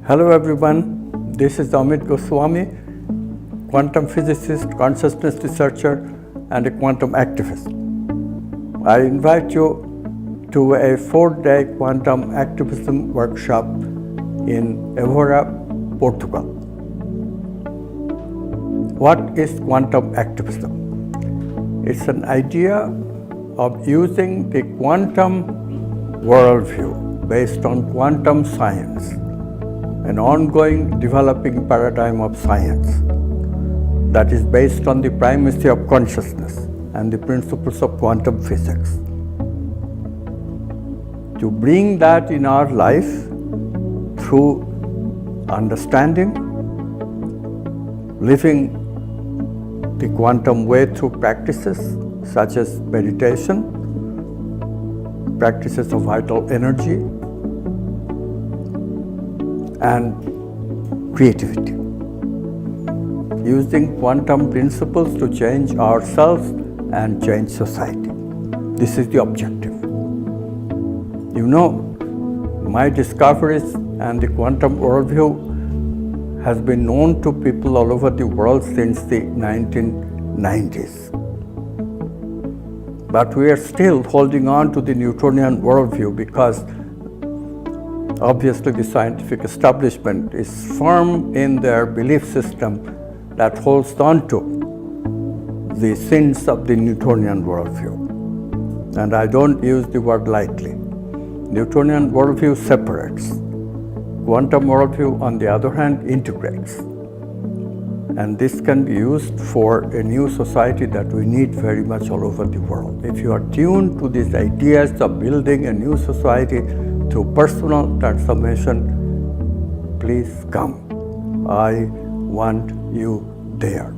Hello everyone, this is Amit Goswami, quantum physicist, consciousness researcher and a quantum activist. I invite you to a 4-day quantum activism workshop in Évora, Portugal. What is quantum activism? It's an idea of using the quantum worldview based on quantum science, an ongoing developing paradigm of science that is based on the primacy of consciousness and the principles of quantum physics. To bring that in our life through understanding, living the quantum way through practices such as meditation, practices of vital energy, and creativity, using quantum principles to change ourselves and change society. This is the objective. You know, my discoveries and the quantum worldview has been known to people all over the world since the 1990s. But we are still holding on to the Newtonian worldview because obviously the scientific establishment is firm in their belief system that holds on to the sins of the Newtonian worldview. And I don't use the word lightly. Newtonian worldview separates. Quantum worldview, on the other hand, integrates. And this can be used for a new society that we need very much all over the world. If you are tuned to these ideas of building a new society through personal transformation, please come. I want you there.